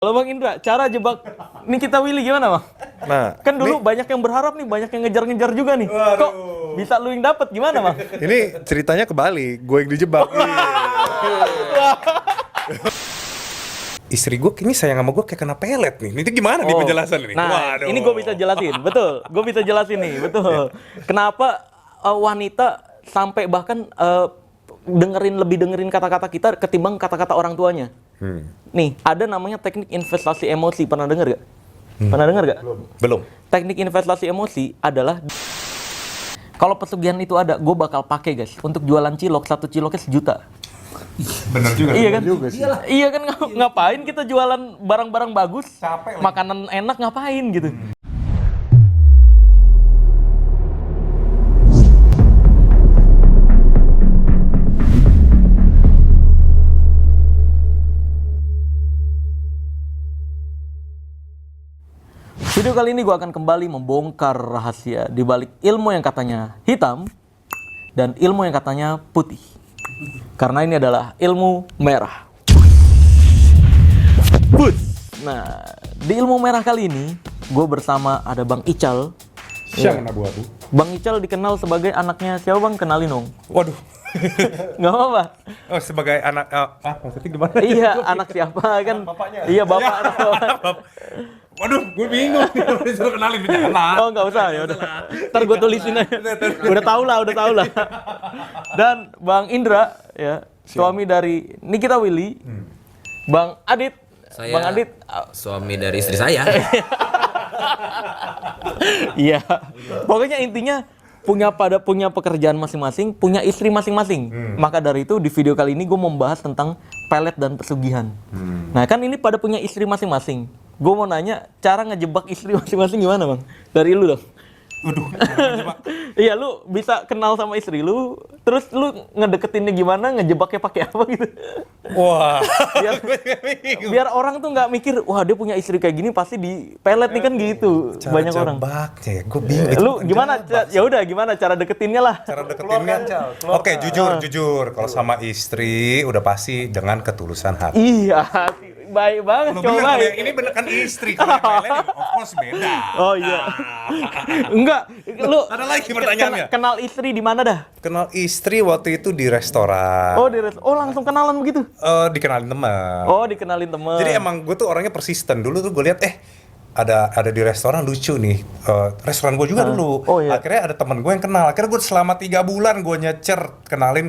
Kalau Bang Indra, cara jebak Nikita Willy gimana Bang? Nah, Kan dulu banyak yang berharap nih, banyak yang ngejar-ngejar juga nih. Kok bisa lu yang dapet gimana Bang? ini ceritanya kebalik, gue yang dijebak. Istri gue ini sayang sama gue kayak kena pelet nih. Ini gimana nih penjelasan ini? Nah, Waduh. ini gue bisa jelasin, betul. Gue bisa jelasin nih, betul. Kenapa wanita sampai bahkan lebih dengerin kata-kata kita ketimbang kata-kata orang tuanya? Nih, ada namanya teknik investasi emosi. Pernah denger gak? Pernah denger gak? Belum. Teknik investasi emosi adalah kalau pesugihan itu ada, gue bakal pakai guys untuk jualan cilok, 1 ciloknya 1 juta. Bener juga. Iya kan? Juga sih. Iya kan, ngapain kita jualan barang-barang bagus, Capek lagi. makanan enak ngapain gitu? Video kali ini gue akan kembali membongkar rahasia di balik ilmu yang katanya hitam dan ilmu yang katanya putih. Karena ini adalah ilmu merah. Put. Nah, di ilmu merah kali ini gue bersama ada Bang Ical. Siang anak buah tuh. Bang Ical dikenal sebagai anaknya siapa Bang? Kenalin dong. Waduh. Nggak apa-apa. Oh, sebagai anak maksudnya gimana? Iya, anak siapa kan? Bapaknya. Iya, bapak. Anak bapak. Waduh, gue bingung nih. Disuruh kenalin kenal. Oh, nggak usah ya udah. Ntar gue tulisin aja. Udah tau lah. Dan Bang Indra ya, suami dari Nikita Willy. Bang Adit. Saya Bang Adit. suami dari istri saya. Iya. Pokoknya intinya punya pekerjaan masing-masing, punya istri masing-masing. Maka dari itu di video kali ini gue membahas tentang pelet dan pesugihan. Nah kan ini pada punya istri masing-masing. Gue mau nanya cara ngejebak istri masing-masing gimana Bang? Dari lu dong. Waduh. Iya, lu bisa kenal sama istri lu, terus lu ngedeketinnya gimana, ngejebaknya pakai apa gitu. Wah. Biar orang tuh nggak mikir, wah dia punya istri kayak gini pasti di pelet nih kan gitu. Cara Banyak orang. jebaknya, gue bingung. Lu gimana? Ya udah gimana cara deketinnya lah. Cara deketinnya? Oke, jujur. Kalau sama istri udah pasti dengan ketulusan hati. Iya, baik banget, Lu coba bener, baik. ini bener kan istri. Kalau yang lain, of course beda. Oh iya. Enggak, lu Ada lagi pertanyaannya? kenal istri di mana dah? Kenal istri waktu itu di restoran. Oh langsung kenalan begitu. Dikenalin teman. Oh dikenalin temen. Jadi emang gue tuh orangnya persisten. Dulu tuh gue lihat ada di restoran lucu nih. Restoran gue juga dulu. Oh, iya. Akhirnya ada teman gue yang kenal. Akhirnya gue selama 3 bulan gue nyecer kenalin.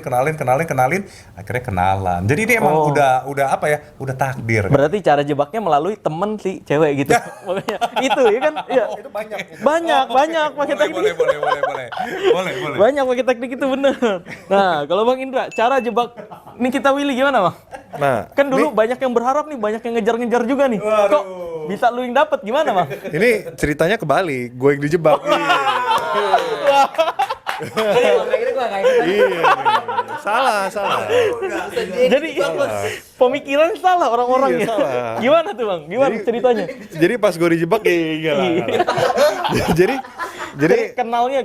Akhirnya kenalan. Jadi ini emang udah apa ya? Udah takdir. Berarti cara jebaknya melalui temen si cewek gitu. Makanya itu ya kan? Iya. Itu banyak. Banyak pakai teknik. Boleh. Banyak pakai teknik itu bener. Nah, kalau Bang Indra, cara jebak Nikita Willy gimana Bang? Nah, Kan dulu banyak yang berharap nih, banyak yang ngejar-ngejar juga nih. Kok bisa lu yang dapet gimana Bang? ini ceritanya kebalik. Gue yang dijebak. Iya. Salah. Jadi pemikiran salah orang-orang Iya, ya. salah. Gimana tuh Bang? Gimana ceritanya? Jadi pas gue dijebak jadi Kenalnya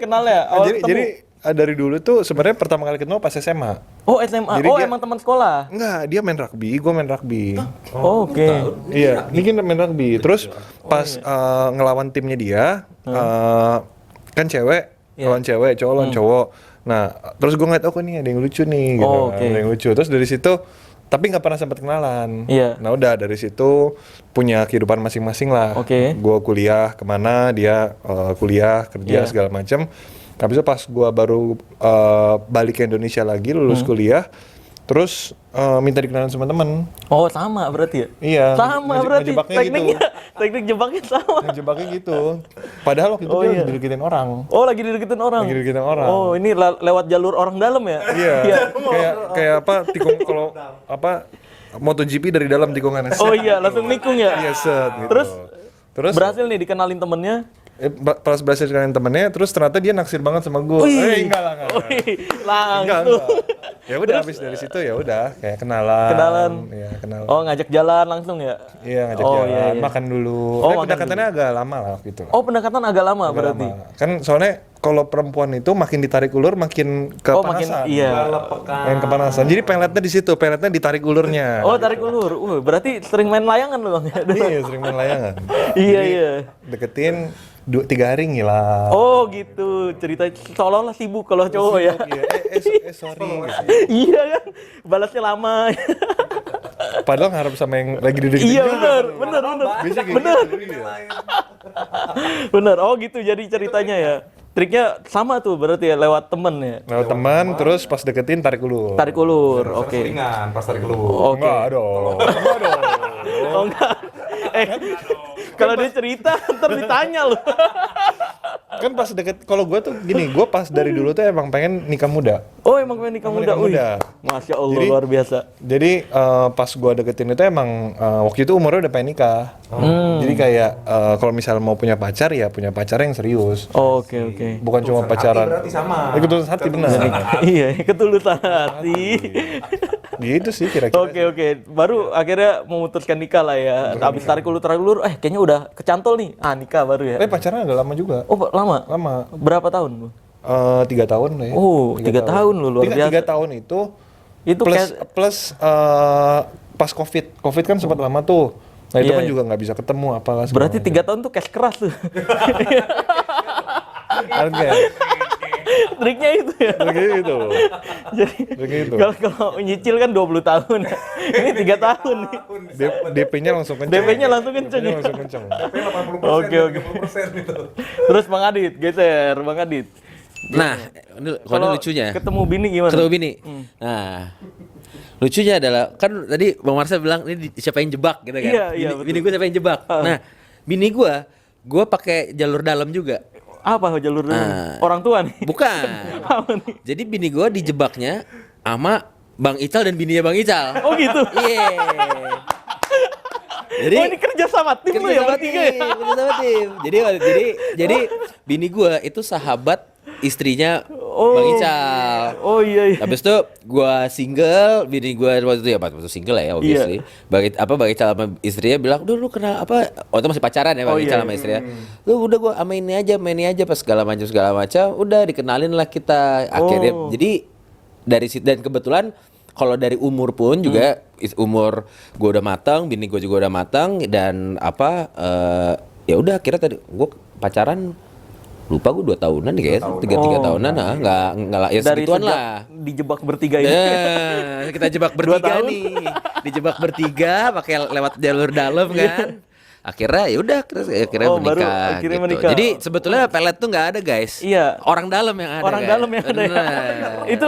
awal ketemu. jadi dari dulu tuh sebenarnya pertama kali ketemu pas SMA. Oh SMA. Jadi dia- Emang teman sekolah. Enggak, dia main rugby, gue main rugby. Oh, oke. Iya, ini kan main rugby. Terus pas ngelawan timnya dia, kan cewek lawan cewek, cowok lawan cowok. Nah, terus gue ngeliat, kok nih ada yang lucu nih, gitu. Oh, oke. Ada yang lucu. Terus dari situ, tapi nggak pernah sempat kenalan. Iya. Nah udah dari situ punya kehidupan masing-masing lah. Oke. Gue kuliah kemana, dia kuliah kerja Iya. segala macem. Habis itu pas gue baru balik ke Indonesia lagi, lulus kuliah, terus minta dikenalin sama temen. Oh, sama berarti ya? Iya. Sama berarti. ngejebaknya Tekniknya, teknik jebaknya sama. Ngejebaknya gitu. Padahal waktu itu dia lagi dideketin orang. Oh, lagi dideketin orang. Lagi dideketin orang. Oh, ini lewat jalur orang dalam ya? Iya. kayak apa tikung kalau apa MotoGP dari dalam tikungan. Oh iya, langsung nikung ya? Iya, set gitu. Terus Berhasil nih dikenalin temennya. pas berhasil dengan temennya, terus ternyata dia naksir banget sama gue. Enggak lah. Langsung. Ya udah habis dari situ ya udah kayak kenalan. Iya, kenalan. Oh, ngajak jalan langsung ya? Iya, ngajak Oh, jalan, iya. makan dulu. Oh, makan pendekatannya agak lama lah gitu. Oh, pendekatan agak lama berarti. Kan soalnya kalau perempuan itu makin ditarik ulur makin kepanasan. iya. Yang kepanasan. Jadi peletnya di situ, peletnya ditarik ulurnya. Oh, tarik ulur. Berarti sering main layangan lu, Bang. Iya, sering main layangan. Iya, Jadi, iya. Deketin 2-3 hari ngilang. Oh, gitu. Cerita seolah-olah sibuk kalau cowok ya. Iya, sorry. Iya kan? Balasnya lama. Padahal ngarep sama yang lagi duduk. Iya, benar. Biasanya kayak Benar. gitu, iya. Benar. Oh, gitu jadi ceritanya ya. Triknya sama tuh berarti ya lewat temen ya. Lewat teman, terus pas deketin tarik ulur. Tarik ulur. Oke. Ringan pas tarik keluar. Oke. Enggak dong. Enggak dong. Oh, enggak. Kalau dia cerita ntar ditanya lu. Kan pas deket, kalau gue tuh gini, gue pas dari dulu tuh emang pengen nikah muda. Oh, emang pengen nikah muda. Nikah muda. Masya Allah, Jadi- luar biasa. Jadi pas gue deketin itu emang waktu itu umurnya udah pengen nikah. Jadi kayak kalau misalnya mau punya pacar ya punya pacar yang serius. Oh, oke. Bukan cuma pacaran. Berarti sama. Ketulusan hati benar. Iya, ketulusan hati. Gitu sih kira-kira. Oke. Baru akhirnya memutuskan nikah lah ya. Habis tarik ulur, kayaknya udah kecantol nih. Ah, nikah baru ya. Pacaran udah lama juga. Oh, lama? Lama. Berapa tahun, Bu? 3 tahun lah ya. Oh, 3 tahun lu, luar biasa. 3 tahun itu Itu plus pas COVID kan sempat lama tuh. Nah itu Iya, kan iya. juga nggak bisa ketemu apalah. segala berarti 3 tahun tuh cash keras tuh. macam. Kan kayak Triknya itu ya. gitu. Jadi Begitu. kalau nyicil kan 20 tahun. Ini 3 tahun nih. DP-nya langsung kenceng. DP-nya langsung kenceng. DP-nya langsung kenceng. 80%, Oke. 30% itu. Terus Bang Adit, geser Bang Adit. Nah, ini kalau lucunya. Ketemu bini gimana? Ketemu bini. Nah, lucunya adalah kan tadi Bang Marcel bilang ini siapa yang jebak gitu kan. Iya, Bini gue siapa yang jebak. Nah, bini gue pakai jalur dalam juga. Apa jalur dulu? Orang tua nih. Bukan. Apa nih? Jadi bini gue dijebaknya sama Bang Ical dan bininya Bang Ical. Oh gitu. Iya. Jadi Oh ini kerja sama tim lu ya bertiga ya? kerja sama tim. Jadi bini gue itu sahabat istrinya Bang Ical. Oh iya. Habis itu gua single, bini gua waktu itu ya waktu single ya obviously. Bang Ical sama istrinya bilang, "Udah lu kenal apa?" Oh, itu masih pacaran ya Bang Oh, Ical iya. sama istrinya. Lu udah gua sama ini aja pas segala macam. Udah dikenalin lah kita akhirnya. Jadi dari situ dan kebetulan kalau dari umur pun juga umur gua udah matang, bini gua juga udah matang dan ya udah akhirnya tadi gua pacaran lupa gue 2 tahunan nih kayaknya 3 tahunan nggak lah ya Dari segituan sejak lah. dijebak bertiga ini. Kita jebak 2 bertiga tahun. nih. Dijebak bertiga pakai lewat jalur dalam kan. Akhirnya ya udah akhirnya Oh, baru menikah akhirnya gitu. menikah. Jadi sebetulnya pelet tuh nggak ada guys. Iya. Orang dalam yang ada. Orang guys. dalam yang ada ya. Bener. Itu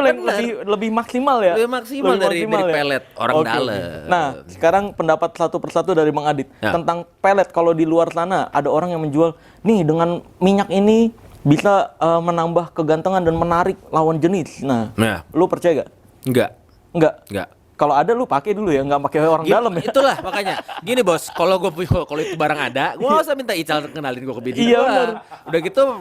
lebih maksimal ya. Lebih maksimal dari pelet, orang Oke. dalam. Nah, sekarang pendapat satu persatu dari Bang Adit Ya. tentang pelet. Kalau di luar sana ada orang yang menjual, nih dengan minyak ini bisa menambah kegantengan dan menarik lawan jenis. Nah, Nah. lu percaya gak? Enggak. Enggak. Kalau ada lu pakai dulu ya, nggak pakai orang dalam ya. Itulah makanya. Gini bos, kalau itu barang ada, gue nggak usah minta Ical kenalin gue ke bini Iya, gua. benar.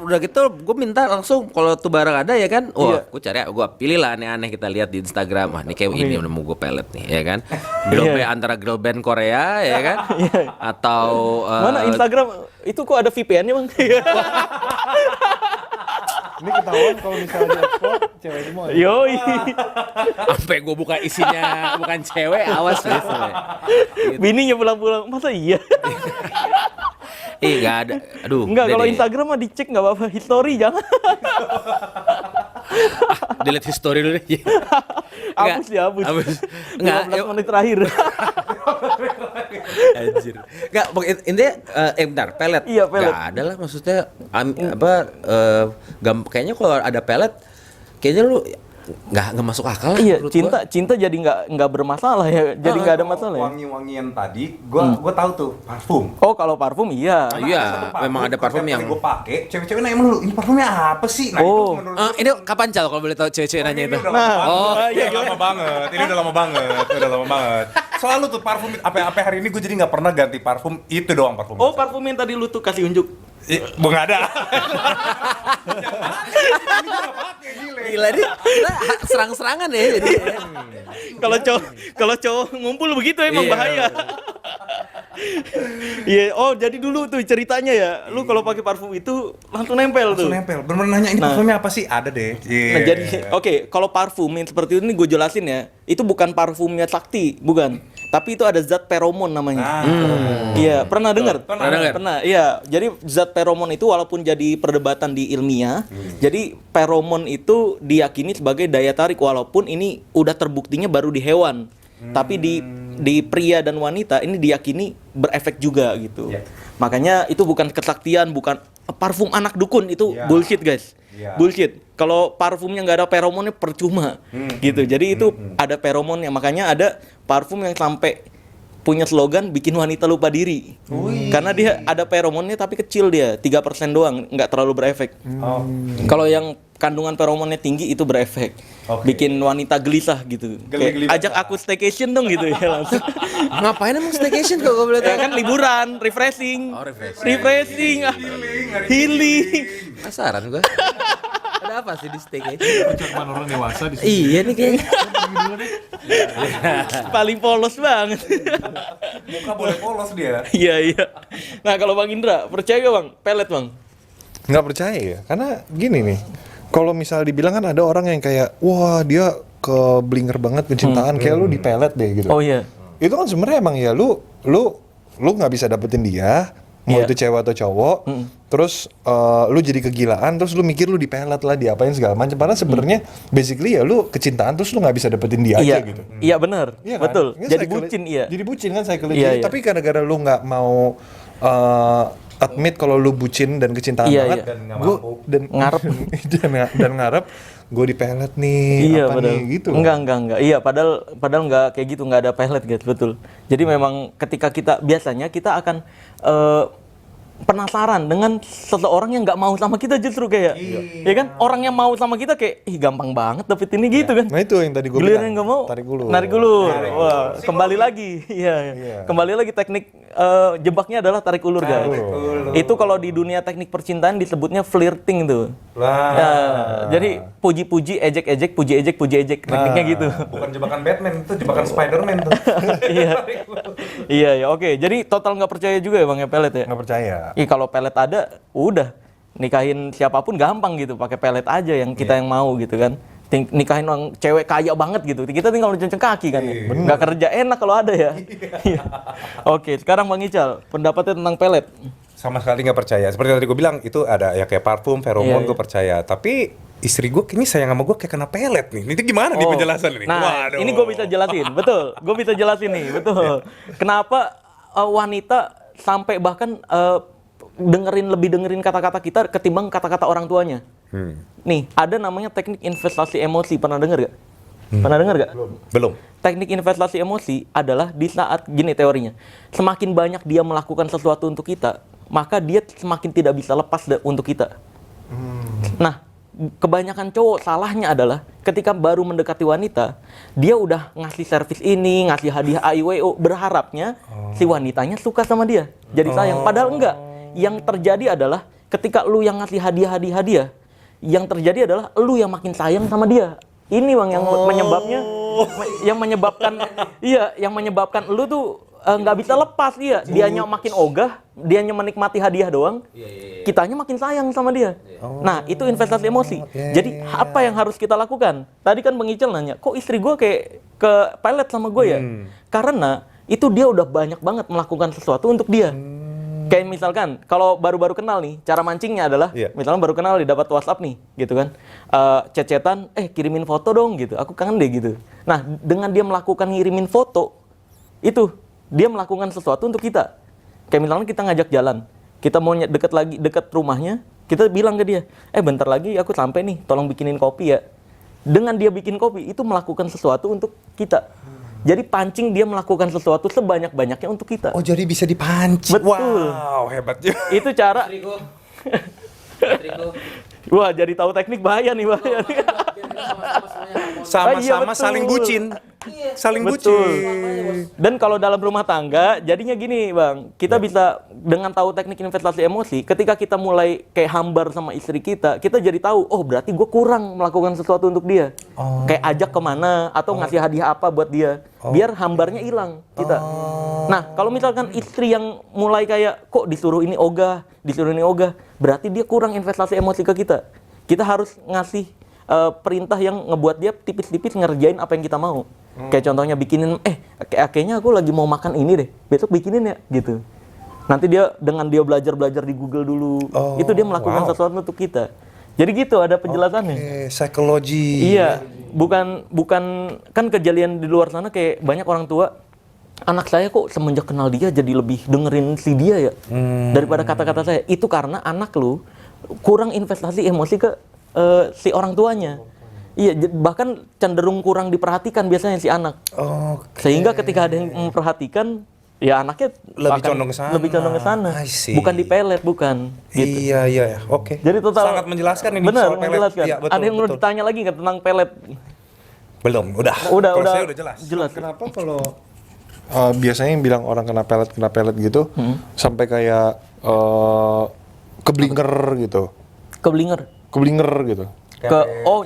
Udah gitu, gue minta langsung kalau tuh barang ada ya kan. Wah, Iya. gue cari, gue pilih lah aneh-aneh kita lihat di Instagram. Wah, ini kayak ini iya. udah mau gue pelet nih, ya kan. Girl band antara girl band Korea, ya kan. Atau Mana Instagram itu kok ada VPN-nya Bang? Ini ketahuan kalau misalnya di ekspor cewek semua. Ya? Yoi. sampai gue buka isinya bukan cewek, awas deh. Bininya pulang-pulang, masa iya? Nggak ada. Aduh. Enggak, udah kalau deh. Instagram mah dicek nggak apa-apa. History jangan. Delete history dulu deh. Hapus ya, hapus. Enggak, 15 menit terakhir. Anjir. Enggak, intinya bentar, pelet. Iya, pelet. Enggak ada lah maksudnya kayaknya kalau ada pelet kayaknya lu nggak masuk akal lah. Iya, menurut cinta jadi nggak bermasalah ya. Jadi nggak ada masalah ya. Wangi-wangian tadi, gua tahu tuh parfum. Oh, kalau parfum iya. gua. Iya, memang ada parfum yang gue pakai, cewek-cewek nanya mulu, ini parfumnya apa sih? Nah, Oh. itu menurut ini kapan Cal kalau boleh tahu cewek-cewek nanya itu? Ini udah lama banget. Ini udah lama banget. Selalu tuh parfum apa hari ini gue jadi nggak pernah ganti parfum itu doang parfum. Oh, parfum yang tadi lu tuh kasih unjuk. Nggak ada. Gila nih, kita serang-serangan ya jadi. Kalau cowok ngumpul begitu emang Iya. bahaya. Iya, oh jadi dulu tuh ceritanya ya, lu kalau pakai parfum itu langsung nempel tuh. Langsung nempel. Bener-bener nanya ini parfumnya apa sih? Ada deh. Nah, jadi oke, kalau parfum yang seperti ini gue jelasin ya, itu bukan parfumnya sakti, bukan. Tapi itu ada zat feromon namanya. Iya, pernah dengar? Pernah dengar. Pernah. Iya, jadi zat feromon itu walaupun jadi perdebatan di ilmiah, jadi feromon itu diyakini sebagai daya tarik walaupun ini udah terbuktinya baru di hewan. Tapi di pria dan wanita ini diyakini berefek juga gitu. Makanya itu bukan kesaktian, bukan parfum anak dukun, itu bullshit guys. Bullshit. Kalau parfumnya nggak ada feromonnya percuma gitu. Jadi itu ada feromonnya. Makanya ada parfum yang sampai punya slogan bikin wanita lupa diri. Karena dia ada feromonnya tapi kecil dia, 3% doang, nggak terlalu berefek. Kalau yang kandungan feromonnya tinggi itu berefek. Bikin wanita gelisah gitu. Kayak, ajak aku staycation dong gitu ya langsung. Ngapain emang staycation kalau gue boleh Ya tahu? kan liburan, refreshing. Oh, refreshing. Refreshing. Healing. Penasaran gue. Ada apa sih di staycation? Percakapan orang dewasa di Iya nih kayaknya. Paling polos banget. Muka boleh polos dia. Iya, iya. Nah, kalau Bang Indra, percaya gak Bang? Pelet, Bang? Nggak percaya ya, karena gini nih, kalau misal dibilang kan ada orang yang kayak, wah dia ke blinger banget kecintaan, kayak lu dipelet deh gitu. Oh iya. Itu kan sebenarnya emang ya lu nggak bisa dapetin dia, mau Iya. itu cewek atau cowok, terus lu jadi kegilaan, terus lu mikir lu dipelet lah, diapain segala macam. Padahal sebenarnya basically ya lu kecintaan terus lu nggak bisa dapetin dia Iya, aja gitu. iya benar, Iya kan? betul. Ini Jadi psychology- bucin, iya. Jadi bucin kan psychology. Iya, iya. Tapi gara-gara lu nggak mau admit kalau lu bucin dan kecintaan Iya, banget, iya. Dan nggak gua mampu. dan Ngarep. dan ngarep gue dipelet nih, Iya, apa padahal. nih gitu. Enggak. Iya, padahal nggak kayak gitu, nggak ada pelet, guys, betul. Jadi memang ketika biasanya kita akan penasaran dengan seseorang yang nggak mau sama kita justru kayak, ya kan? Orang yang mau sama kita kayak, ih gampang banget dapet ini gitu kan? Nah itu yang tadi gue Giliran bilang. yang nggak mau, Tarik ulur. narik ulur. Wah, kembali lagi, iya. Kembali lagi teknik jebaknya adalah tarik ulur, guys. Itu kalau di dunia teknik percintaan disebutnya flirting tuh. Ya, jadi puji-puji, ejek-ejek, puji-ejek, puji-ejek, tekniknya gitu. Bukan jebakan Batman, itu jebakan Spider-Man tuh. Iya, iya, ya, oke. Jadi total nggak percaya juga ya Bang ya pelet ya? Nggak percaya. Ih, kalau pelet ada, udah nikahin siapapun gampang gitu, pakai pelet aja yang kita yang mau gitu kan. Nikahin orang cewek kaya banget gitu, kita tinggal ngenceng kaki kan, ya. Nggak kerja enak kalau ada ya. Iya. Oke, sekarang Bang Ical, pendapatnya tentang pelet. Sama sekali nggak percaya. Seperti tadi gue bilang, itu ada ya kayak parfum, feromon, Iya, gue percaya. Tapi istri gue kayaknya sayang sama gue kayak kena pelet nih. Ini gimana nih penjelasan ini? Nah, Waduh. ini gue bisa jelasin, betul. Gue bisa jelasin nih, betul. Kenapa wanita sampai bahkan lebih dengerin kata-kata kita ketimbang kata-kata orang tuanya? Nih, ada namanya teknik investasi emosi. Pernah denger gak? Pernah denger gak? Belum. Teknik investasi emosi adalah di saat, gini teorinya, semakin banyak dia melakukan sesuatu untuk kita, maka dia semakin tidak bisa lepas untuk kita. Nah, kebanyakan cowok salahnya adalah ketika baru mendekati wanita, dia udah ngasih servis ini, ngasih hadiah AIWO, berharapnya si wanitanya suka sama dia, jadi sayang. Padahal enggak. Yang terjadi adalah ketika lu yang ngasih hadiah, yang terjadi adalah lu yang makin sayang sama dia. Ini Bang yang menyebabkan lu tuh nggak bisa lepas dia. Dianya makin ogah, dianya menikmati hadiah doang. Kitanya makin sayang sama dia. Nah, itu investasi emosi. Jadi apa yang harus kita lakukan? Tadi kan Bang Ical nanya, kok istri gue kayak ke pelet sama gue ya? Karena itu dia udah banyak banget melakukan sesuatu untuk dia. Kayak misalkan, kalau baru-baru kenal nih, cara mancingnya adalah, misalnya baru kenal dapat WhatsApp nih, gitu kan, chat-chatan, kirimin foto dong, gitu, aku kangen deh, gitu. Nah, dengan dia melakukan ngirimin foto, itu, dia melakukan sesuatu untuk kita. Kayak misalnya kita ngajak jalan, kita mau deket rumahnya, kita bilang ke dia, bentar lagi aku sampai nih, tolong bikinin kopi ya. Dengan dia bikin kopi, itu melakukan sesuatu untuk kita. Jadi pancing dia melakukan sesuatu sebanyak-banyaknya untuk kita. Oh, jadi bisa dipancing. Betul. Wow, hebat juga. Itu cara. Wah, jadi tahu teknik bahaya nih. Sama-sama betul. saling bucin. Saling Betul. bucin. Dan kalau dalam rumah tangga, jadinya gini bang, kita bisa dengan tahu teknik investasi emosi, ketika kita mulai kayak hambar sama istri kita jadi tahu, oh berarti gue kurang melakukan sesuatu untuk dia. Kayak ajak kemana, atau ngasih hadiah apa buat dia, biar hambarnya hilang kita. Nah, kalau misalkan istri yang mulai kayak, kok disuruh ini ogah, berarti dia kurang investasi emosi ke kita. Kita harus ngasih perintah yang ngebuat dia tipis-tipis ngerjain apa yang kita mau. Kayak contohnya bikinin, kayaknya aku lagi mau makan ini deh, besok bikinin ya, gitu. Nanti dengan dia belajar di Google dulu, itu dia melakukan sesuatu untuk kita. Jadi gitu, ada penjelasannya. Psikologi. Iya, bukan kan kejadian di luar sana kayak banyak orang tua, anak saya kok semenjak kenal dia jadi lebih dengerin si dia ya, daripada kata-kata saya. Itu karena anak lu kurang investasi emosi ke si orang tuanya. Iya, bahkan cenderung kurang diperhatikan biasanya si anak. Sehingga ketika ada yang memperhatikan, ya anaknya Lebih akan condong ke sana. lebih condong ke sana. I see. Bukan dipelet, bukan. Gitu. Iya, oke. Jadi total Sangat menjelaskan ini benar, soal pelet. menjelaskan. Iya, betul, Ada yang mau betul. ditanya lagi nggak tentang pelet? Belum, udah. Kalau saya udah jelas. Jelas. Kenapa kalau biasanya yang bilang orang kena pelet gitu, sampai kayak keblinger gitu. Keblinger gitu.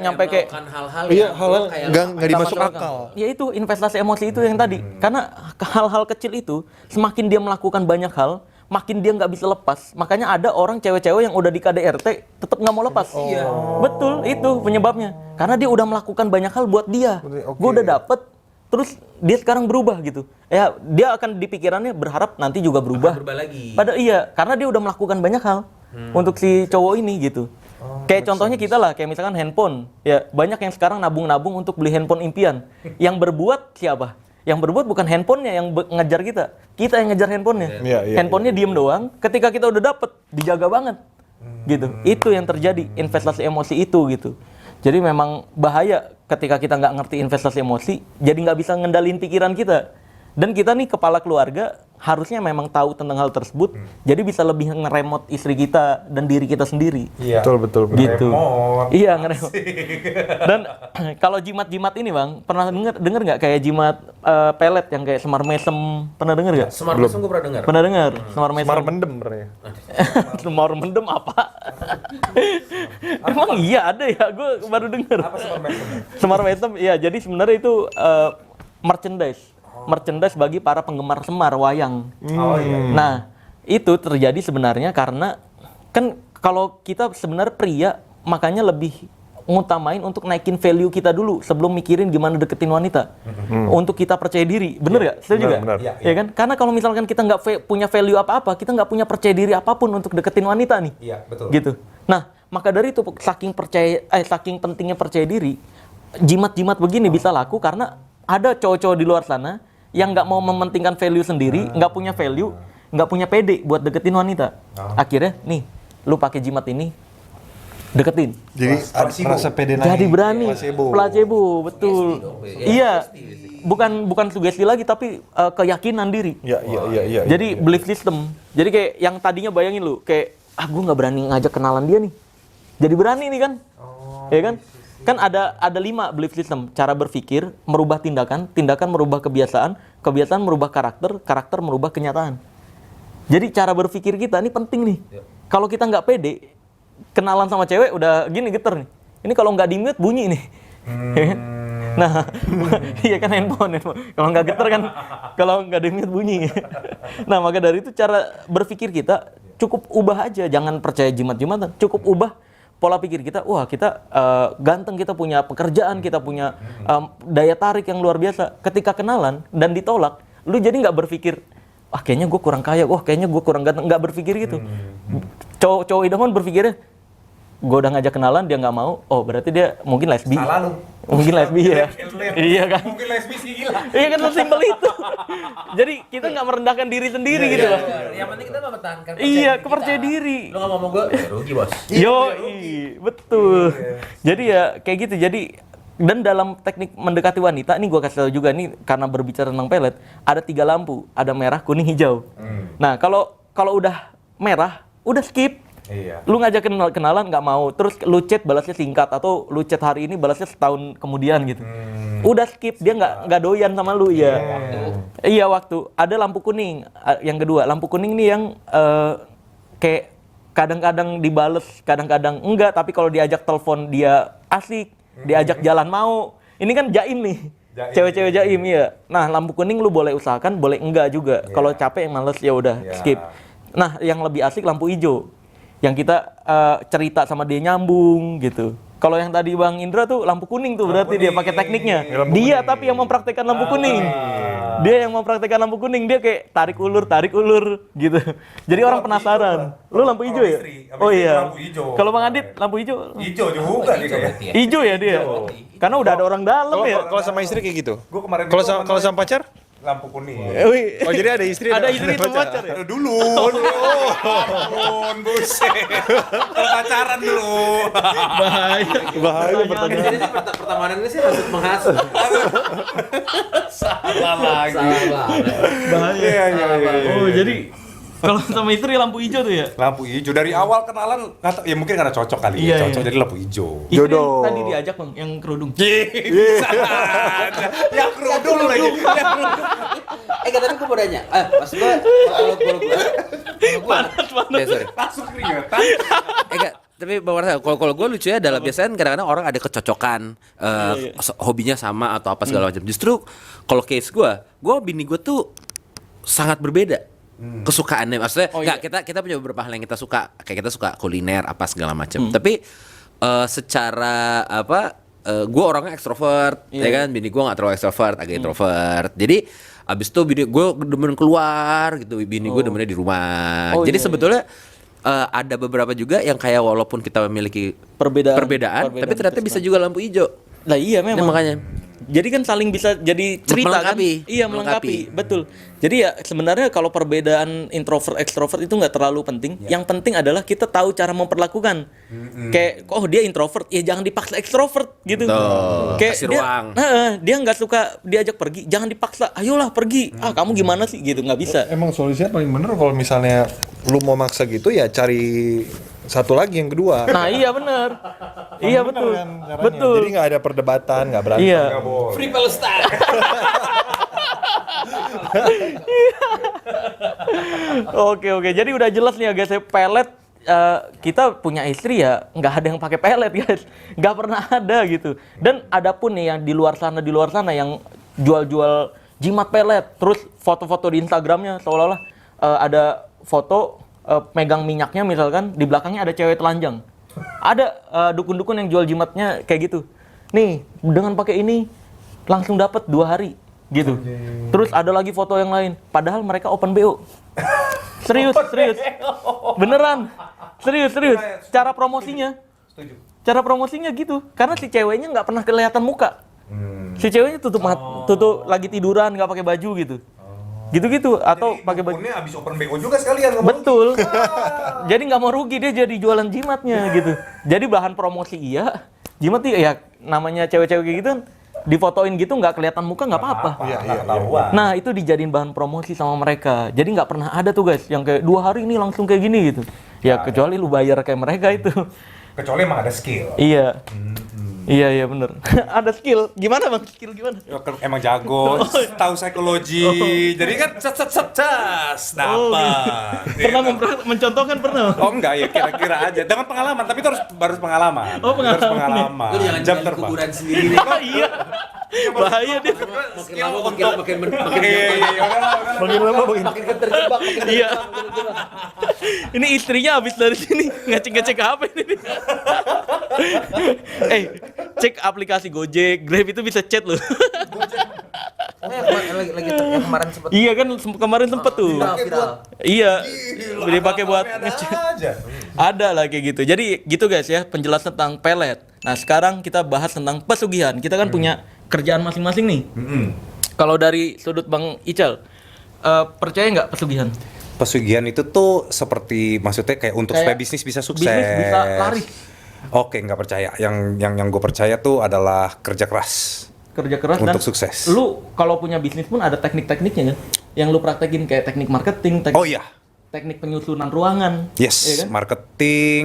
Nyampe kayak hal-hal Iya, yang hal-hal kayak nggak dimasuk akal. ya itu investasi emosi itu yang tadi. Karena hal-hal kecil itu semakin dia melakukan banyak hal, makin dia nggak bisa lepas. Makanya ada orang cewek-cewek yang udah di KDRT tetap nggak mau lepas. Iya. Betul, itu penyebabnya. Karena dia udah melakukan banyak hal buat dia. Oke. Gue udah dapet, terus dia sekarang berubah gitu. Ya, dia akan di pikirannya berharap nanti juga berubah. lagi. Karena dia udah melakukan banyak hal untuk si cowok ini gitu. Kayak contohnya kita lah, kayak misalkan handphone. Ya, banyak yang sekarang nabung-nabung untuk beli handphone impian. Yang berbuat siapa? Yang berbuat bukan handphonenya yang ngejar kita. Kita yang ngejar handphonenya. Iya, Handphonenya diem doang. Ketika kita udah dapet, dijaga banget. Gitu. Itu yang terjadi, investasi emosi itu gitu. Jadi memang bahaya ketika kita nggak ngerti investasi emosi, jadi nggak bisa ngendalin pikiran kita. Dan kita nih kepala keluarga harusnya memang tahu tentang hal tersebut, jadi bisa lebih ngeremot istri kita dan diri kita sendiri. Iya. Betul. Gitu. Remote. Iya, ngeremot. Dan kalau jimat-jimat ini bang, pernah denger nggak kayak jimat pelet yang kayak semar mesem, pernah denger nggak? Semar mesem gue pernah dengar. Pernah dengar? Semar mesem. Semar mendem berarti. Semar mendem apa? Emang iya ada ya? Gue baru denger. Apa semar mesem? Semar mesem, iya. Jadi sebenarnya itu merchandise bagi para penggemar Semar wayang. Oh iya. Nah, itu terjadi sebenarnya karena kan kalau kita sebenarnya pria makanya lebih ngutamain untuk naikin value kita dulu sebelum mikirin gimana deketin wanita. Untuk kita percaya diri, bener ya? Setuju nggak? benar. Iya, Ya kan? Karena kalau misalkan kita nggak punya value apa-apa, kita nggak punya percaya diri apapun untuk deketin wanita nih. Iya, betul. Gitu. Nah, maka dari itu saking pentingnya percaya diri, jimat-jimat begini bisa laku karena ada cowok-cowok di luar sana yang nggak mau mementingkan value sendiri, nggak punya value, nggak punya pede buat deketin wanita. Akhirnya, nih, lu pakai jimat ini, deketin. Jadi rasa pede lagi. Jadi berani. Placebo, betul. Sugesti dong, Iya. Bukan sugesti lagi, tapi keyakinan diri. Iya. Jadi belief system. Jadi kayak yang tadinya bayangin lu, kayak gue nggak berani ngajak kenalan dia nih. Jadi berani nih kan? Ya kan? Kan ada 5 belief system, cara berpikir, merubah tindakan, tindakan merubah kebiasaan, kebiasaan merubah karakter, karakter merubah kenyataan. Jadi cara berpikir kita ini penting nih. Kalau kita nggak pede, kenalan sama cewek udah gini geter nih. Ini kalau nggak di-mute bunyi nih. Nah, iya kan handphone. Kalau nggak geter kan, kalau nggak di-mute bunyi. Nah, maka dari itu cara berpikir kita cukup ubah aja, jangan percaya jimat-jimatan, cukup ubah pola pikir kita. Wah, kita ganteng, kita punya pekerjaan, kita punya daya tarik yang luar biasa. Ketika kenalan dan ditolak, lu jadi nggak berpikir, kayaknya gue kurang kaya, kayaknya gue kurang ganteng. Nggak berpikir gitu. Cowok idaman berpikirnya, gue udah ngajak kenalan, dia nggak mau, berarti dia mungkin lesbi. Salah lu. Mungkin lesbi ya. Iya kan? Mungkin lesbi sih gila. Iya kan, sesimpel itu. Jadi kita nggak merendahkan diri sendiri gitu loh. Yang penting kita mempertahankan Iya, kepercaya diri. Lu nggak ngomong gue, rugi bos. Betul. Jadi ya kayak gitu. Jadi dan dalam teknik mendekati wanita, ini gue kasih tahu juga nih, karena berbicara tentang pelet, ada 3 lampu, ada merah, kuning, hijau. Nah kalau udah merah, udah skip. Iya. Lu ngajak kenalan nggak mau, terus lu chat balasnya singkat atau lu chat hari ini balasnya setahun kemudian gitu. Udah skip, dia nggak doyan sama lu ya. Iya waktu ada lampu kuning. Yang kedua lampu kuning nih yang kayak kadang-kadang dibales, kadang-kadang enggak. Tapi kalau diajak telepon dia asik, diajak jalan mau. Ini kan jaim nih. Jaim. Cewek-cewek jaim ya. Nah lampu kuning lu boleh usahakan, boleh enggak juga. Kalau capek males ya udah skip. Nah yang lebih asik lampu hijau. Yang kita cerita sama dia nyambung gitu. Kalau yang tadi Bang Indra tuh lampu kuning tuh berarti dia pakai tekniknya. Dia tapi yang mempraktekkan lampu kuning. Dia yang mempraktekkan lampu kuning, dia kayak tarik ulur gitu. Jadi orang penasaran. Lu lampu hijau ya? Oh iya. Kalau Bang Adit lampu hijau? Hijau juga nih kayaknya. Hijau ya dia. Karena udah ada orang dalam ya. Kalau sama istri kayak gitu. Gua kemarin Kalau sama pacar? lampu kuning. Oh jadi ada istri Ada istri itu pacar ya? Dulu. Ampun, buset. Kalau pacaran dulu. Bahaya Jadi pertemanannya sih hasut menghasut. Salah lagi. Salah. Iya. Oh jadi kalau sama istri lampu hijau tuh ya? Lampu hijau dari awal kenalan ya mungkin karena cocok kali Iya, ya. Cocok iya. jadi lampu hijau. Istri Jodoh. tadi diajak Bang, yang kerudung. Ya kerudung lagi. Tapi gue mau nanya, maksud gue kalau gue sorry. Langsung keringetan. Tapi Bang Marcel, kalau gue lucunya adalah biasanya kadang-kadang orang ada kecocokan, hobinya sama atau apa segala macam. Justru kalau case gue bini gue tuh sangat berbeda. Kesukaannya maksudnya kita punya beberapa hal yang kita suka, kayak kita suka kuliner apa segala macam. Tapi secara gue orangnya ekstrovert, ya kan, bini gue nggak terlalu ekstrovert, agak introvert. Jadi abis itu bini gue demen keluar gitu, bini gue demennya di rumah. Jadi sebetulnya ada beberapa juga yang kayak walaupun kita memiliki perbedaan tapi ternyata bisa juga lampu hijau. Lah iya memang. Makanya. Jadi kan saling bisa jadi cerita Melengkapi. kan? Iya melengkapi, betul. Jadi ya sebenarnya kalau perbedaan introvert ekstrovert itu nggak terlalu penting. Yang penting adalah kita tahu cara memperlakukan. Kayak dia introvert, ya jangan dipaksa ekstrovert gitu. Kayak kasih dia, ruang. dia nggak suka diajak pergi, jangan dipaksa. Ayolah pergi. Kamu gimana sih gitu, nggak bisa. Emang solusinya paling bener kalau misalnya lu mau maksa gitu ya cari satu lagi yang kedua. Nah iya benar. Iya betul. Kan, caranya. Betul. Jadi nggak ada perdebatan, nggak berantem. Iya. Free Palestine. Oke. Jadi udah jelas nih ya guys, pelet kita punya istri ya nggak ada yang pakai pelet guys, nggak pernah ada gitu. Dan ada pun nih yang di luar sana yang jual-jual jimat pelet, terus foto-foto di Instagramnya seolah-olah ada foto megang minyaknya misalkan, di belakangnya ada cewek telanjang. Ada dukun-dukun yang jual jimatnya kayak gitu. Nih dengan pakai ini langsung dapat 2 hari gitu. Terus ada lagi foto yang lain, padahal mereka open BO. Serius. Beneran. Serius. Cara promosinya gitu. Karena si ceweknya nggak pernah kelihatan muka. Si ceweknya tutup lagi tiduran, nggak pakai baju gitu. Gitu atau pakai baju. Dukunnya abis open BO juga sekalian. Betul. Jadi nggak mau rugi, dia jadi jualan jimatnya gitu. Jadi bahan promosi iya. Jimat ya namanya cewek-cewek kayak gitu kan, difotoin gitu nggak kelihatan muka nggak apa-apa. Iya. Nah itu dijadiin bahan promosi sama mereka. Jadi nggak pernah ada tuh guys yang kayak 2 hari ini langsung kayak gini gitu. Ya kecuali lu bayar kayak mereka itu. Kecuali emang ada skill. Iya. Iya bener. Ada skill. Gimana Bang? Skill gimana? Emang jago, tahu psikologi. Jadi kan cas dapat. Pernah mencontohkan pernah? Oh enggak ya, kira-kira aja. Dengan pengalaman, tapi itu harus pengalaman. Oh, pengalaman. Harus pengalaman. Lu jangan Jam jalan terbang. kuburan sendiri nih. Iya. Bahaya dia. Makin lama makin Iya, makin terjebak. Iya. Ini istrinya habis dari sini ngecek apa ini? Cek aplikasi Gojek, Grab itu bisa chat loh. Yang kemarin sempat Iya kan kemarin sempet tuh. viral. Iya. Dipakai buat ada ngecek. aja. Ada lah kayak gitu. Jadi gitu guys ya penjelasan tentang pelet. Nah sekarang kita bahas tentang pesugihan. Kita kan punya kerjaan masing-masing nih. Kalau dari sudut Bang Ical, percaya nggak pesugihan? Pesugihan itu tuh seperti maksudnya kayak untuk Kayak supaya bisnis bisa sukses. bisnis bisa laris. Oke, nggak percaya. Yang gue percaya tuh adalah kerja keras. Kerja keras dan Untuk sukses. lu kalau punya bisnis pun ada teknik-tekniknya kan? Yang lu praktekin kayak teknik marketing, teknik Oh iya. teknik penyusunan ruangan. Yes, Iya kan? marketing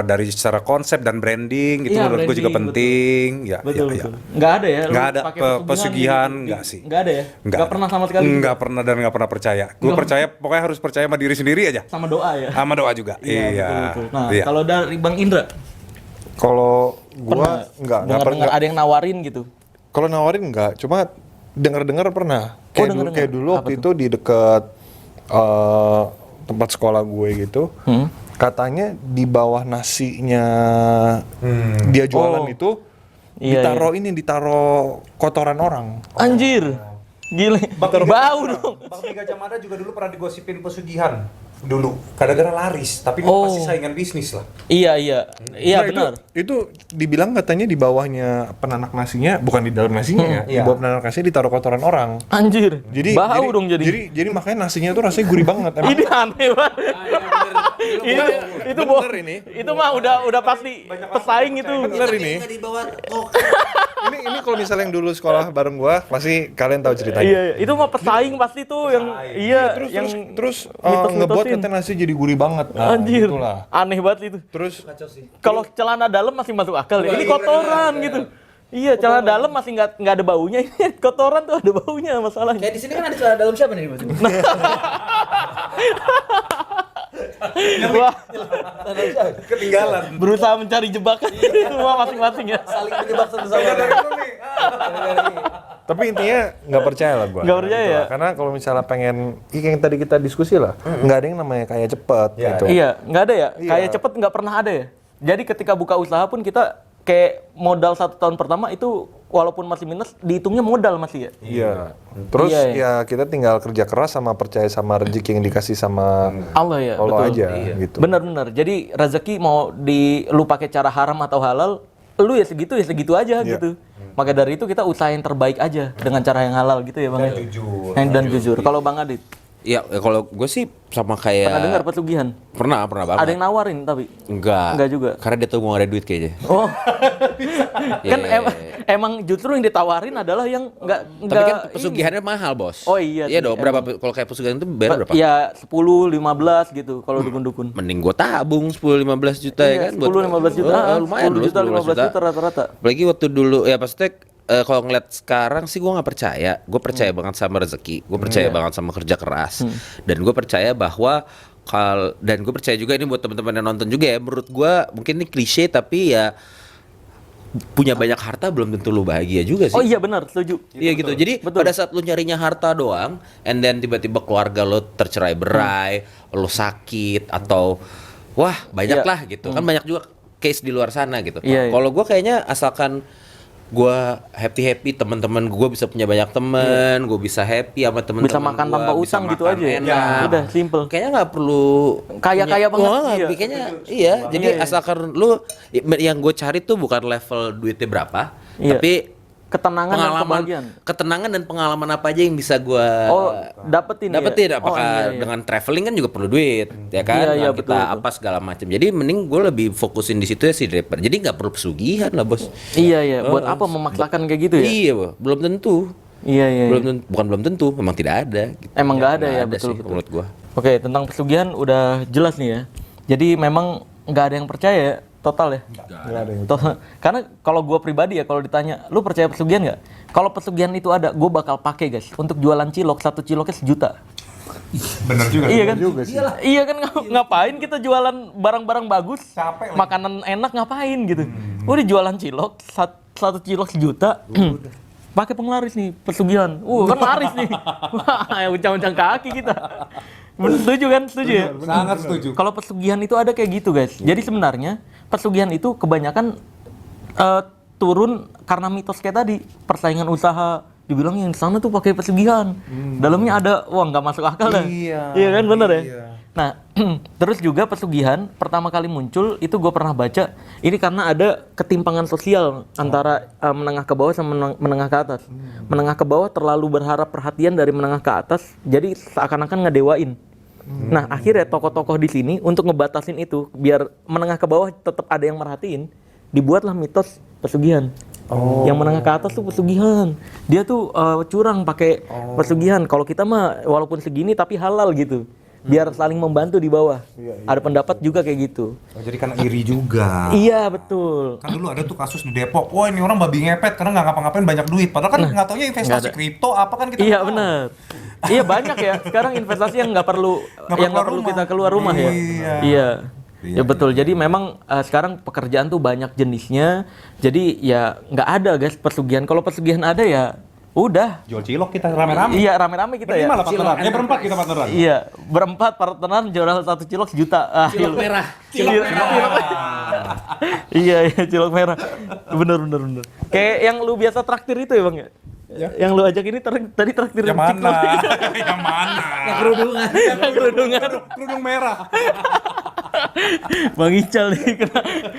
dari secara konsep dan branding itu Iya, menurut gue juga branding, penting. Ya, Betul, ya, betul. ya. Nggak ada ya? lu Nggak ada pakai pesugihan, di- nggak sih. Nggak ada ya? Nggak pernah sama sekali? Nggak pernah dan nggak pernah percaya. Gue percaya, pokoknya harus percaya sama diri sendiri aja. Sama doa ya? Sama doa juga. Iya, betul-betul. Nah, Iya. kalau dari Bang Indra, Kalau gua nggak dengar-dengar pernah. ada yang nawarin gitu? Kalau nawarin nggak, cuma dengar-dengar pernah. dengar-dengar. Kayak dulu Apa waktu itu di dekat tempat sekolah gue gitu. Katanya di bawah nasinya dia jualan Oh. itu Iya, ditaruh kotoran orang. Anjir, gile, bau dong. Bang Mega Jamada juga dulu pernah digosipin pesugihan dulu, gara-gara laris, tapi ini Oh. pasti saingan bisnis lah. Iya, iya Nah, benar. Itu dibilang katanya di bawahnya penanak nasinya, bukan di dalam nasinya ya. Di Iya. bawah penanak nasinya ditaruh kotoran orang. Anjir, bau dong jadi. Jadi makanya nasinya tuh rasanya gurih banget. Emang Ini aneh banget. Itu bener ini. Itu mah udah pasti pesaing itu. Bener ini. Ini kalau misalnya yang dulu sekolah bareng gua, pasti kalian tahu ceritanya. Iya, itu mah pesaing pasti tuh yang iya Terus mitos-mitosin. ngebuat katanya nasi jadi gurih banget. Nah, Anjir, gitulah. aneh banget itu. Terus Kalau celana dalam masih masuk akal ya. Ini kotoran gitu. Iya, celana dalam masih nggak ada baunya. Ini kotoran tuh ada baunya masalahnya. Kayak di sini kan ada celana dalam siapa nih? Wah, Ketinggalan. berusaha mencari jebakan semua masing-masing ya. Saling menyebab satu sama lain. tapi intinya nggak percaya lah gua. Nggak percaya Gitu ya? lah. Karena kalau misalnya pengen yang tadi kita diskusi lah, nggak ada yang namanya kaya cepet gitu. Iya, nggak ada ya. Iya. Kayak cepet nggak pernah ada ya. Jadi ketika buka usaha pun kita kayak modal 1 tahun pertama itu walaupun masih minus dihitungnya modal masih ya. Iya. Terus Iya, ya kita tinggal kerja keras sama percaya sama rezeki yang dikasih sama Allah ya, Allah betul. aja gitu. Benar-benar. Jadi rezeki mau lu pakai cara haram atau halal, lu ya segitu aja Iya. gitu. Maka dari itu kita usahain terbaik aja dengan cara yang halal gitu ya Bang. Dan jujur. Dan jujur. Kalau Bang Adit, Ya kalau gue sih sama kayak pernah dengar pesugihan? pernah banget. Ada yang nawarin tapi. Enggak. Enggak juga. Karena dia tuh mau ada duit kayaknya. Oh, kan Iya. emang justru yang ditawarin adalah yang enggak Tapi kan pesugihannya mahal, Bos. Oh iya Iya sih, dong, berapa kalau kayak pesugihan itu bayar berapa? Ya 10, 15 gitu kalau dukun-dukun. Mending gue tabung 10-15 juta ya kan 10-15 juta. lumayan 10 dulu juta, 15 juta rata-rata. Apalagi waktu dulu ya pasti kalau ngeliat sekarang sih gue nggak percaya. Gue percaya banget sama rezeki. Gue percaya banget sama kerja keras. Dan gue percaya bahwa dan gue percaya juga ini buat teman-teman yang nonton juga ya. Menurut gue mungkin ini klise tapi ya punya banyak harta belum tentu lu bahagia juga sih. Oh iya benar, setuju. Iya gitu. Jadi Betul. pada saat lu nyarinya harta doang, and then tiba-tiba keluarga lu tercerai berai, lu sakit atau wah banyak Iya. lah gitu. Kan banyak juga case di luar sana gitu. Iya, iya. Kalau gua kayaknya asalkan gua happy teman-teman gua bisa punya banyak teman, gua bisa happy sama teman-teman. Bisa makan gua, tanpa bisa utang gitu makan aja ya. enak. Udah simple. Kayaknya nggak perlu Kaya-kaya punya- banget, Wah, iya. kayaknya iya. Jadi Iya, iya. asalkan lu yang gue cari tuh bukan level duitnya berapa, Iya. tapi Ketenangan dan kebahagiaan. ketenangan dan pengalaman apa aja yang bisa gua Oh, dapetin ya? dapetin Oh, apakah iya, iya. dengan traveling kan juga perlu duit ya kan. Iya, iya, Nah, kita betul, betul. apa segala macam, jadi mending gue lebih fokusin di situ ya sih daripada jadi nggak perlu pesugihan lah bos. Iya iya, buat apa memaksakan kayak gitu ya? Iya Bo. Belum tentu. Iya iya. Bukan belum tentu, memang tidak ada gitu. Emang nggak ada ya, Nggak betul sih, betul. menurut gua. Oke, tentang pesugihan udah jelas nih ya. Jadi memang nggak ada yang percaya ya, total ya. Karena kalau gua pribadi ya, kalau ditanya, lu percaya pesugihan nggak? Kalau pesugihan itu ada, gua bakal pakai guys untuk jualan cilok, 1 ciloknya 1 juta. Bener juga. Iya kan? Iya kan ngapain kita jualan barang-barang bagus, Capek lagi. makanan enak ngapain gitu? Udah jualan cilok, 1 cilok 1 juta. Pakai penglaris nih, pesugihan. Kan laris nih. Wah, uncang-uncang kaki kita. Setuju kan? Setuju ya? Sangat setuju. Kalau pesugihan itu ada kayak gitu guys. Jadi sebenarnya pesugihan itu kebanyakan turun karena mitos kayak tadi, persaingan usaha. Dibilang yang di sana tuh pakai pesugihan. Dalamnya ada uang nggak masuk akal dah. Iya kan bener ya? Nah, terus juga pesugihan pertama kali muncul itu gue pernah baca ini karena ada ketimpangan sosial antara menengah ke bawah sama menengah ke atas. Menengah ke bawah terlalu berharap perhatian dari menengah ke atas, jadi seakan-akan ngedewain. Nah, akhirnya tokoh-tokoh di sini untuk ngebatasin itu biar menengah ke bawah tetap ada yang merhatiin, dibuatlah mitos pesugihan. Yang menengah ke atas tuh pesugihan. Dia tuh curang pakai pesugihan. Kalau kita mah walaupun segini tapi halal gitu. biar saling membantu di bawah. Ada pendapat juga kayak gitu. Oh, jadi karena iri juga. Iya betul. Kan dulu ada tuh kasus di Depok, wah ini orang babi ngepet karena nggak ngapa-ngapain banyak duit. Padahal kan nggak taunya investasi kripto apa kan kita Iya nggak tahu. benar. Iya banyak ya. Sekarang investasi yang nggak perlu kita keluar rumah ya. Iya. Ya betul. Jadi memang sekarang pekerjaan tuh banyak jenisnya. Jadi ya nggak ada guys pesugihan. Kalau pesugihan ada ya udah. Jual cilok kita rame-rame. Iya rame-rame kita ya. Berlima lah partneran. Berempat kita partneran. Iya berempat partneran jual 1 cilok sejuta. Cilok merah. Cilok merah. Iya cilok merah. Bener. Kayak yang lu biasa traktir itu ya bang ya. Yang lu ajak ini tadi traktir Yang mana? Yang mana? Yang kerudungan. kerudungan. Kerudung merah. Bang Ical nih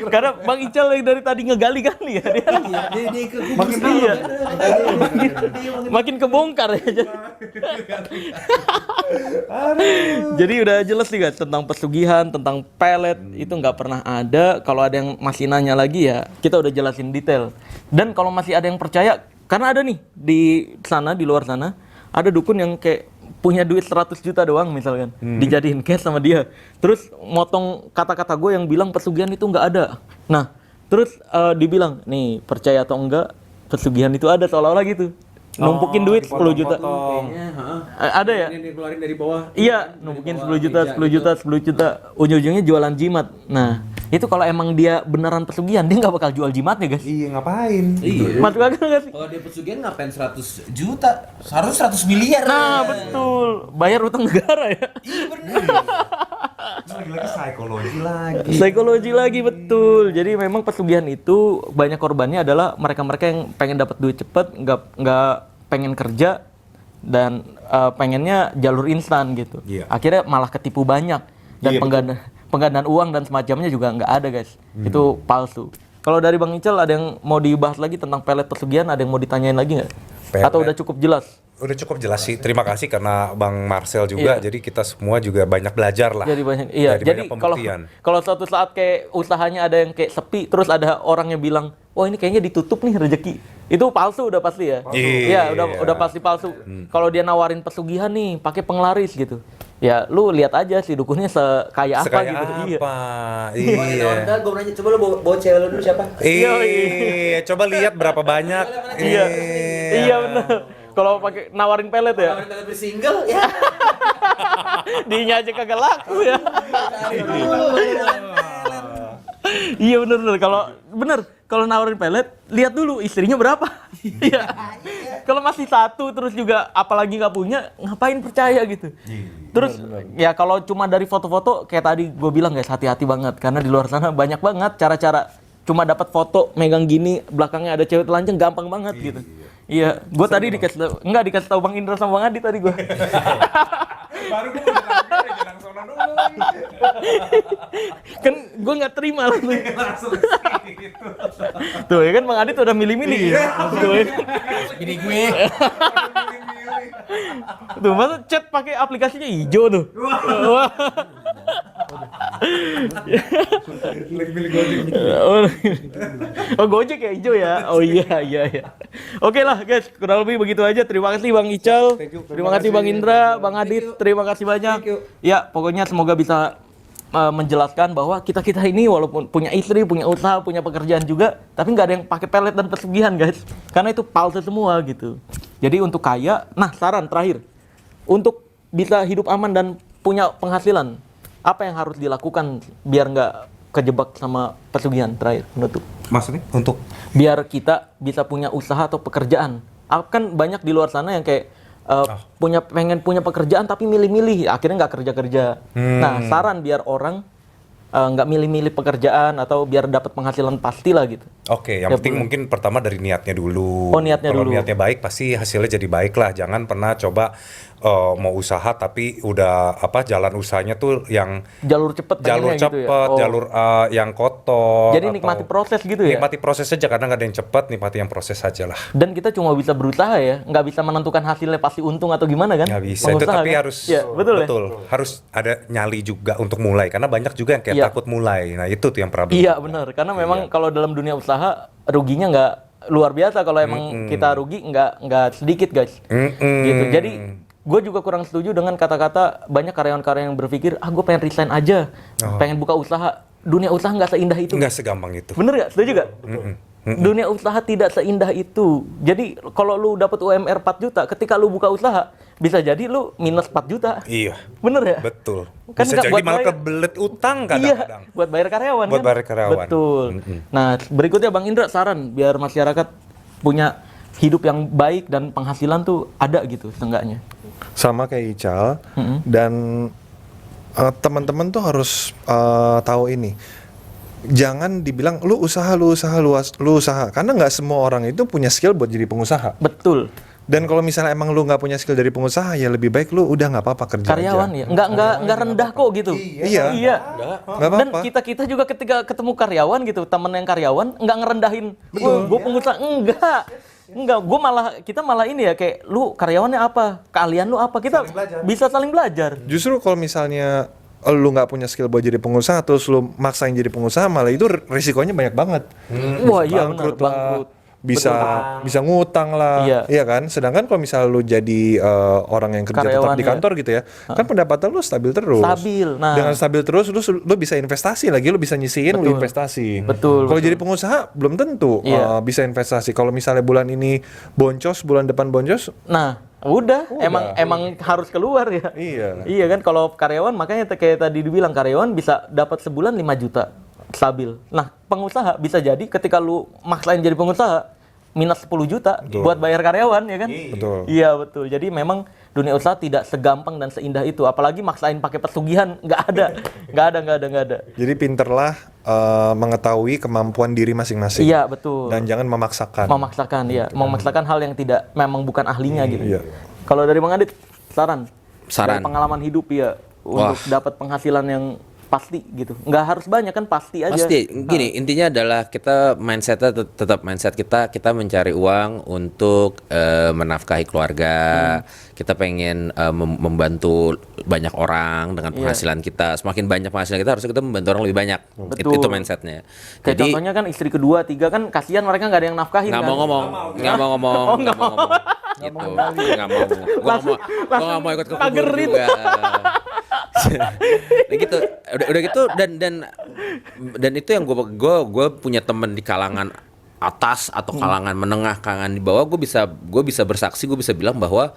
karena Bang Ical yang dari tadi ngegali-gali ya dia. Dia ke Makin makin kebongkar ya. Jadi udah jelas nih guys tentang pesugihan, tentang pelet itu nggak pernah ada. Kalau ada yang masih nanya lagi ya kita udah jelasin detail. Dan kalau masih ada yang percaya, karena ada nih di sana di luar sana ada dukun yang kayak punya duit 100 juta doang misalkan dijadiin cash sama dia. Terus motong kata-kata gue yang bilang pesugihan itu nggak ada. Nah terus dibilang nih percaya atau enggak pesugihan itu ada seolah-olah gitu. Numpukin duit 10 juta. Ada ya? Ini dikeluarin dari bawah. Iya, numpukin 10 juta, 10 juta, 10 juta. Ujung-ujungnya jualan jimat. Nah, itu kalau emang dia beneran pesugihan, dia nggak bakal jual jimatnya, guys. Iya ngapain? Iya. Masuk akal nggak sih? Kalau dia pesugihan ngapain 100 juta? Seharusnya 100 miliar. Nah, betul. Bayar utang negara ya. Iya bener. Lagi-lagi psikologi lagi. Psikologi lagi, betul. Jadi memang pesugihan itu banyak korbannya adalah mereka-mereka yang pengen dapat duit cepet, nggak pengen kerja, dan pengennya jalur instan gitu. Iya. Akhirnya malah ketipu banyak. Dan Iya, penggandaan uang dan semacamnya juga nggak ada, guys. Itu palsu. Kalau dari Bang Ical ada yang mau dibahas lagi tentang pelet pesugihan, ada yang mau ditanyain lagi nggak? Pelet. Atau udah cukup jelas? Udah cukup jelas sih. Terima kasih karena Bang Marcel juga. Jadi kita semua juga banyak belajar lah. Jadi banyak, iya. Jadi Jadi banyak kalau pembuktian. kalau suatu saat kayak usahanya ada yang kayak sepi, terus ada orang yang bilang, wah ini kayaknya ditutup nih rezeki, itu palsu udah pasti ya. Iya, udah pasti palsu. Kalau dia nawarin pesugihan nih, pakai penglaris gitu, ya lu lihat aja sih dukunnya sekaya apa Sekaya gitu. Iya. apa? Iya. Gue nanya, coba lu bawa cewek lu dulu siapa? Iya, coba lihat berapa banyak. Iya benar. Kalau pakai nawarin pelet ya, Kalau kita single ya. dinya aja kagak laku ya. Iya bener. Kalau nawarin pelet, lihat dulu istrinya berapa. Iya. Kalau masih satu terus juga apalagi nggak punya, ngapain percaya gitu. Terus ya kalau cuma dari foto-foto kayak tadi gue bilang guys, hati-hati banget karena di luar sana banyak banget cara-cara cuma dapat foto megang gini belakangnya ada cewek telanjang gampang banget gitu. Iya, gue tadi dikasih tahu Bang Indra sama Bang Adi tadi gue. Baru gue udah tampil, jangan sono dulu. Kan gue nggak terima langsung. Gitu. Tuh ya kan Bang Adi tuh udah milih-milih ya. Tuh, ya. Gini gue. Tuh masa chat pakai aplikasinya hijau tuh. Wah. Lagi pilih Gojek. Oh Gojek ya hijau ya. Oh iya. Oke lah guys, kurang lebih begitu aja. Terima kasih Bang Ical. Terima kasih Bang Indra, Bang Adit. Terima kasih banyak. Ya, pokoknya semoga bisa menjelaskan bahwa kita ini walaupun punya istri, punya usaha, punya pekerjaan juga, tapi nggak ada yang pakai pelet dan pesugihan guys. Karena itu palsu semua gitu. Jadi untuk kaya, nah saran terakhir, untuk bisa hidup aman dan punya penghasilan, apa yang harus dilakukan biar nggak kejebak sama pesugihan terakhir menutup? Maksudnya untuk Biar kita bisa punya usaha atau pekerjaan. Kan banyak di luar sana yang kayak pengen punya pekerjaan tapi milih-milih, akhirnya nggak kerja-kerja. Nah, saran biar orang nggak milih-milih pekerjaan atau biar dapat penghasilan pasti lah gitu. Oke, yang penting mungkin pertama dari niatnya dulu. Oh, niatnya Kalau dulu. niatnya baik pasti hasilnya jadi baik lah. Jangan pernah coba mau usaha tapi udah jalan usahanya tuh yang Jalur cepet jalur pengennya cepet, gitu ya. Oh. jalur yang kotor. Jadi atau- nikmati proses gitu ya. Nikmati proses aja, kadang nggak ada yang cepat, nikmati yang proses aja lah. Dan kita cuma bisa berusaha ya, nggak bisa menentukan hasilnya pasti untung atau gimana kan? Nggak bisa, Pengusaha, tapi kan? harus Ya, betul ya? harus ada nyali juga untuk mulai. Karena banyak juga yang kayak Iya. takut mulai. Nah itu tuh yang problem. Iya benar, karena memang kalau dalam dunia usaha ruginya nggak luar biasa. Kalau emang kita rugi nggak sedikit guys. Gitu. Jadi gue juga kurang setuju dengan kata-kata banyak karyawan-karyawan yang berpikir, gue pengen resign aja, pengen buka usaha. Dunia usaha nggak seindah itu. Nggak segampang itu. Bener nggak? Setuju nggak? Dunia usaha tidak seindah itu. Jadi kalau lu dapat UMR 4 juta, ketika lu buka usaha, bisa jadi lu minus 4 juta. Iya. Bener ya? Betul. Kan Bisa nggak jadi buat malah bayar. kebelet utang Iya, kadang-kadang. buat bayar karyawan Buat kan? bayar karyawan. Betul. Nah, berikutnya Bang Indra saran biar masyarakat punya hidup yang baik dan penghasilan tuh ada gitu seenggaknya. Sama kayak Ical, dan teman-teman tuh harus tahu ini. Jangan dibilang lu usaha, karena nggak semua orang itu punya skill buat jadi pengusaha. Betul. Dan kalau misalnya emang lu nggak punya skill dari pengusaha, ya lebih baik lu udah nggak apa-apa kerja Karyawan aja. ya. Enggak rendah kok gitu. Iya. Iya. Nggak Dan apa-apa. kita juga ketika ketemu karyawan gitu, temen yang karyawan enggak ngerendahin. Gue pengusaha enggak. Kita malah ini ya kayak lu karyawannya apa? Keahlian lu apa? Kita bisa saling belajar. Justru kalau misalnya lu nggak punya skill buat jadi pengusaha, terus lu maksain jadi pengusaha, malah itu risikonya banyak banget. Wah, iya benar, Bangkrut lah, bangkrut. bisa ngutang lah, Iya. kan. Sedangkan kalau misalnya lu jadi orang yang kerja Karyawan, tetap di kantor gitu ya, kan pendapatan lu stabil terus. Stabil, nah. Dengan stabil terus, lu bisa investasi lagi, lu bisa nyisihin, lu investasi. Betul, Kalau betul. jadi pengusaha belum tentu Iya. bisa investasi. Kalau misalnya bulan ini boncos, bulan depan boncos, Nah, udah. Emang harus keluar ya. iya. Iya kan, kalau karyawan makanya kayak tadi dibilang karyawan bisa dapat sebulan 5 juta stabil. Nah, pengusaha bisa jadi ketika lu maksain jadi pengusaha minus 10 juta buat bayar karyawan ya kan? Betul. Iya, betul. Jadi memang dunia usaha tidak segampang dan seindah itu. Apalagi maksain pakai pesugihan, nggak ada. Jadi pinterlah mengetahui kemampuan diri masing-masing. Iya, betul. Dan jangan memaksakan. Memaksakan hal yang tidak memang bukan ahlinya gitu. Iya. Kalau dari Bang Adit, saran Saran. dari pengalaman hidup ya untuk dapat penghasilan yang pasti gitu. Nggak harus banyak kan, pasti aja. Pasti gini, intinya adalah kita mindsetnya tetap mindset kita mencari uang untuk menafkahi keluarga. Kita pengen membantu banyak orang dengan penghasilan kita. Semakin banyak penghasilan kita, harusnya kita membantu orang lebih banyak. Betul. Itu mindsetnya. Kayak Jadi contohnya kan istri kedua, tiga kan kasihan mereka nggak ada yang nafkahin nggak kan. mau ngomong. Gitu. Nggak mau. Gue nggak mau ikut ke kubur Pagerin. juga. Nah gitu, udah gitu dan itu yang gue punya temen di kalangan atas atau kalangan menengah, kalangan di bawah, gue bisa bersaksi, gue bisa bilang bahwa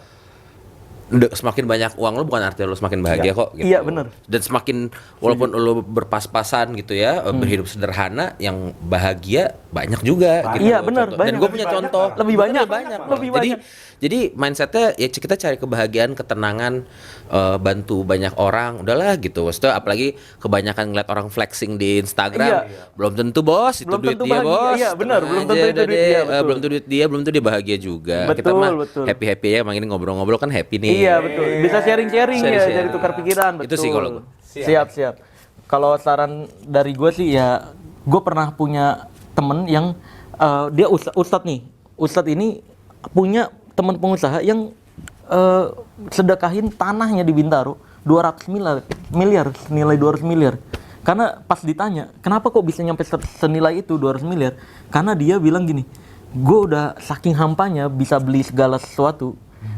semakin banyak uang lo bukan artinya lo semakin bahagia kok gitu. Iya, bener. Dan semakin walaupun lo berpas-pasan gitu ya, berhidup sederhana, yang bahagia banyak juga gitu. Iya, bener, Dan banyak. gue punya contoh Lebih banyak. Lebih banyak. Jadi mindsetnya ya kita cari kebahagiaan, ketenangan, bantu banyak orang, udahlah gitu. Maksudnya apalagi kebanyakan ngeliat orang flexing di Instagram, belum tentu bos, itu Belum duit tentu dia bahagia. bos. Iya, benar, Tenang belum aja, tentu itu udah duit deh. dia, betul. Belum tentu duit dia, belum tentu dia bahagia juga. Kita Betul, mah betul. happy ya, makin ngobrol-ngobrol kan happy nih. Iya, betul. Bisa sharing-sharing ya, Sharing-sharing. jadi tukar pikiran, betul. Itu sih kalau gua. Siap. Kalau saran dari gue sih ya, gue pernah punya temen yang dia ustadz nih. Ustadz ini punya teman pengusaha yang sedekahin tanahnya di Bintaro 200 miliar, senilai 200 miliar. Karena pas ditanya, kenapa kok bisa nyampe senilai itu 200 miliar? Karena dia bilang gini, gue udah saking hampanya bisa beli segala sesuatu,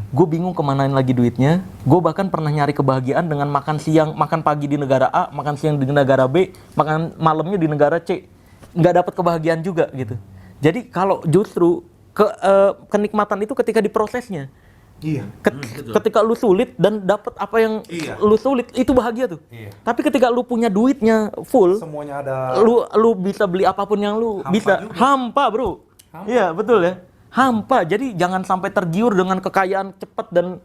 gue bingung kemanain lagi duitnya. Gue bahkan pernah nyari kebahagiaan dengan makan pagi di negara A, makan siang di negara B, makan malamnya di negara C. Nggak dapat kebahagiaan juga gitu. Jadi kalau justru kenikmatan itu ketika diprosesnya. Iya. Ketika lu sulit dan dapat apa yang lu sulit, itu bahagia tuh. Tapi ketika lu punya duitnya full, Semuanya ada. lu bisa beli apapun yang lu bisa. Hampa, bro. Iya, betul ya. Hampa. Jadi jangan sampai tergiur dengan kekayaan cepat dan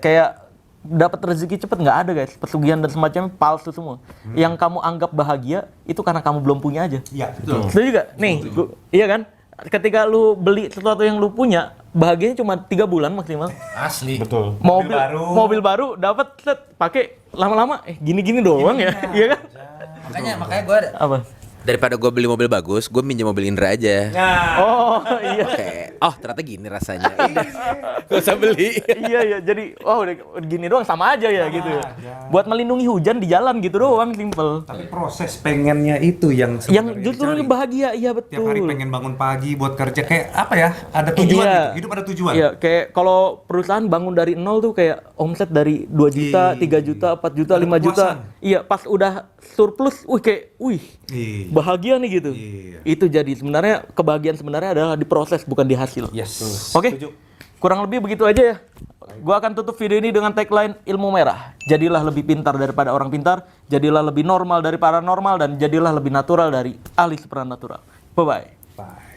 kayak dapat rezeki cepat. Nggak ada, guys. Pesugihan dan semacamnya palsu semua. Yang kamu anggap bahagia itu karena kamu belum punya aja. Iya, betul. Setuju gak? Nih, iya kan? Ketika lu beli sesuatu yang lu punya, bahagianya cuma 3 bulan maksimal. Asli. Betul. Mobil baru dapat pakai lama-lama gini-gini doang ya. Iya kan? Makanya gue Apa? Daripada gue beli mobil bagus, gue minjem mobil Indra aja. Oh iya. Kayak, oh ternyata gini rasanya. Gak usah beli. Iya, jadi udah gini doang sama aja ya gitu ya. Buat melindungi hujan di jalan gitu doang, simple. Tapi proses pengennya itu yang Yang sebenarnya justru dicari. bahagia, iya Tiap betul. hari pengen bangun pagi buat kerja kayak apa ya? Ada tujuan Iya. gitu. Hidup ada tujuan. Iya, kayak kalau perusahaan bangun dari nol tuh kayak omset dari 2 juta, 3 juta, 4 juta, Ada 5 juta. kepuasan. Iya, pas udah surplus, wih, Iya. bahagia nih gitu. Iya. Itu jadi sebenarnya kebahagiaan sebenarnya adalah di proses bukan di hasil. Yes. Oke. Setuju. Kurang lebih begitu aja ya. Gua akan tutup video ini dengan tagline ilmu merah. Jadilah lebih pintar daripada orang pintar, jadilah lebih normal dari paranormal, dan jadilah lebih natural dari ahli supranatural. Bye bye. Bye.